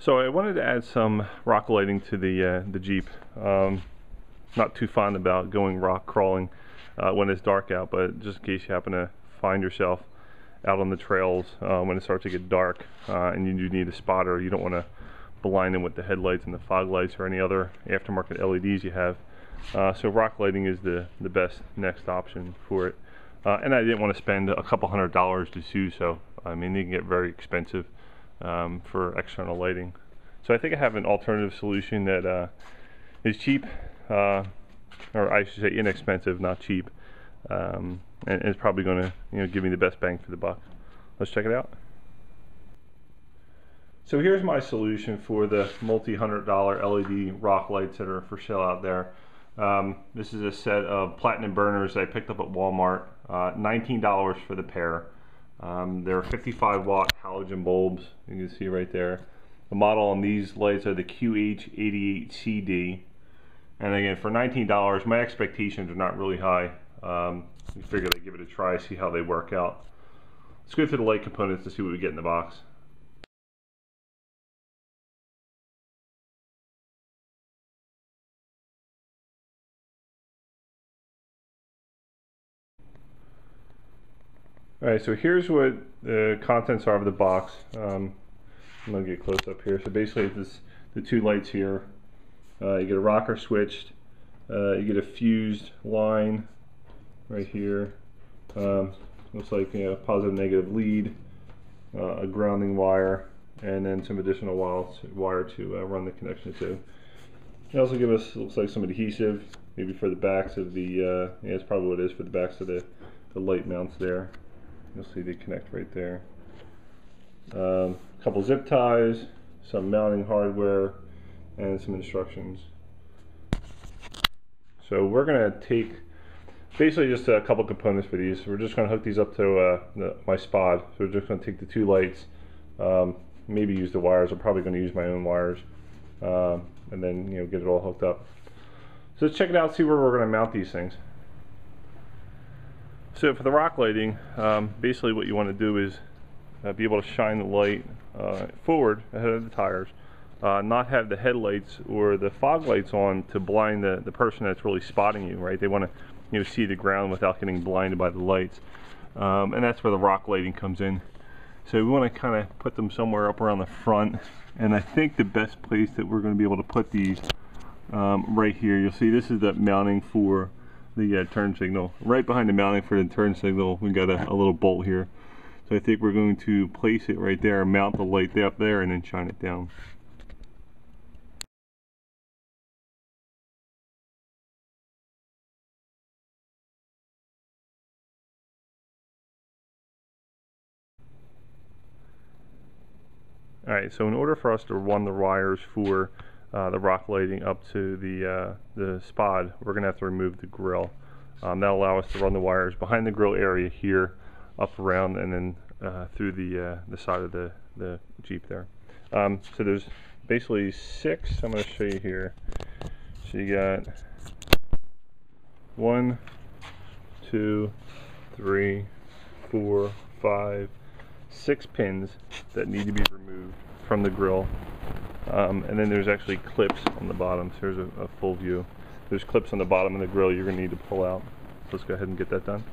So I wanted to add some rock lighting to the Jeep. Not too fond about going rock crawling when it's dark out, but just in case you happen to find yourself out on the trails when it starts to get dark and you do need a spotter, you don't want to blind them with the headlights and the fog lights or any other aftermarket LEDs you have. So rock lighting is the best next option for it. And I didn't want to spend a couple $100s to do so. I mean, they can get very expensive for external lighting. So I think I have an alternative solution that is cheap, or I should say inexpensive, not cheap, and it's probably going to give me the best bang for the buck. Let's check it out. So here's my solution for the multi-$100 LED rock lights that are for sale out there. This is a set of platinum burners I picked up at Walmart, $19 for the pair. They're 55 watt halogen bulbs, you can see right there. The model on these lights are the QH88CD. And again, for $19, my expectations are not really high. I figured I'd give it a try, see how they work out. Let's go through the light components to see what we get in the box. Alright, so here's what the contents are of the box. I'm going to get close up here. So basically it's the two lights here. You get a rocker switched, you get a fused line right here. Looks like positive negative lead, a grounding wire, and then some additional wire to run the connection to. They also give us, looks like, some adhesive, maybe for the backs of the, yeah, that's probably what it is, for the backs of the light mounts there. You'll see they connect right there. A couple zip ties, some mounting hardware, and some instructions. So we're going to take basically just a couple components for these. We're just going to hook these up to my spod. So we're just going to take the two lights, maybe use the wires. I'm probably going to use my own wires, and then get it all hooked up. So let's check it out, see where we're going to mount these things. So for the rock lighting, basically what you want to do is be able to shine the light forward ahead of the tires, not have the headlights or the fog lights on to blind the person that's really spotting you, right? They want to see the ground without getting blinded by the lights, and that's where the rock lighting comes in. So we want to kind of put them somewhere up around the front, and I think the best place that we're going to be able to put these right here. You'll see this is the mounting for the turn signal. Right behind the mounting for the turn signal, we got a little bolt here. So I think we're going to place it right there, mount the light up there, and then shine it down. Alright, so in order for us to run the wires for the rock lighting up to the spod, we're going to have to remove the grill. That'll allow us to run the wires behind the grill area here, up around, and then through the side of the Jeep there. So there's basically 6. I'm going to show you here. So you got 1, 2, 3, 4, 5, 6 pins that need to be removed from the grill. And then there's actually clips on the bottom. So here's a full view. There's clips on the bottom of the grill you're going to need to pull out. So let's go ahead and get that done.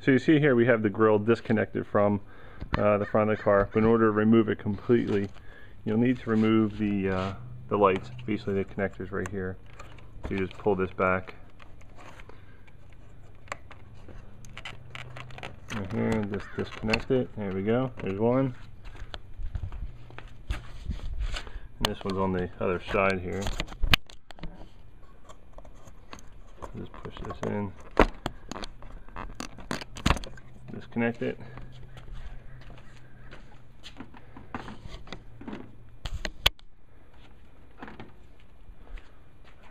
So you see here we have the grille disconnected from the front of the car, but in order to remove it completely, you'll need to remove the lights, basically the connectors right here. So you just pull this back. Right here, just disconnect it. There we go. There's one. And this one's on the other side here. Just push this in. Disconnect it.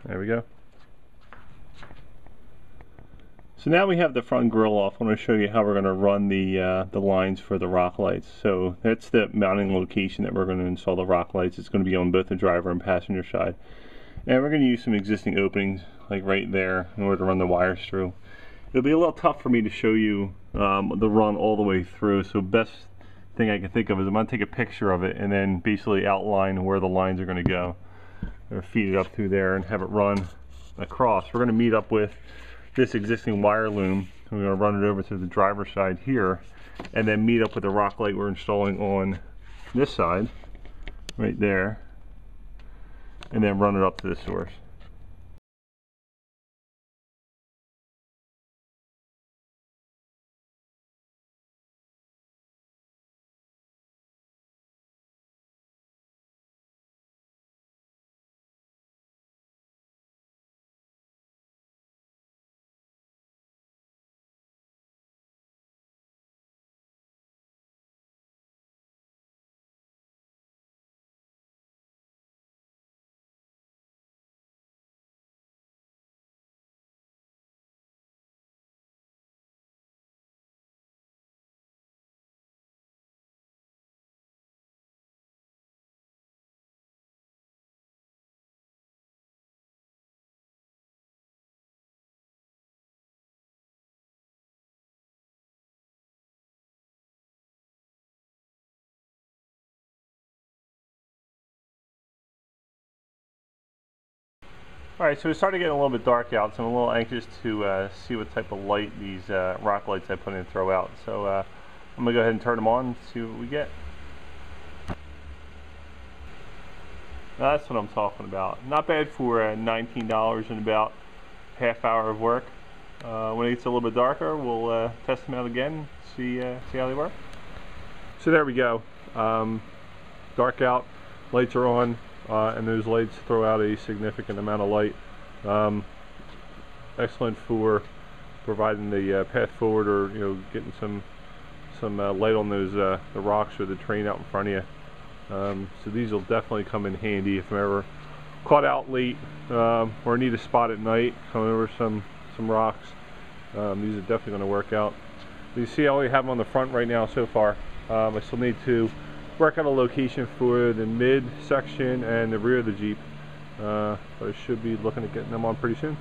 There we go. So now we have the front grille off. I want to show you how we're going to run the lines for the rock lights. So that's the mounting location that we're going to install the rock lights. It's going to be on both the driver and passenger side. And we're going to use some existing openings like right there in order to run the wires through. It'll be a little tough for me to show you the run all the way through. So best thing I can think of is I'm going to take a picture of it and then basically outline where the lines are going to go. Or feed it up through there and have it run across. We're going to meet up with this existing wire loom. We're going to run it over to the driver's side here and then meet up with the rock light we're installing on this side right there and then run it up to the source. Alright, so it's starting to get a little bit dark out, so I'm a little anxious to see what type of light these rock lights I put in throw out. So I'm going to go ahead and turn them on and see what we get. That's what I'm talking about. Not bad for $19 and about half hour of work. When it gets a little bit darker, we'll test them out again, see how they work. So there we go. Dark out, lights are on. And those lights throw out a significant amount of light. Excellent for providing the path forward, or getting some light on those the rocks or the terrain out in front of you. So these will definitely come in handy if I'm ever caught out late or need a spot at night coming over some rocks. These are definitely going to work out. You see, I only have them on the front right now so far. I still need to work on a location for the mid section and the rear of the Jeep, but I should be looking at getting them on pretty soon.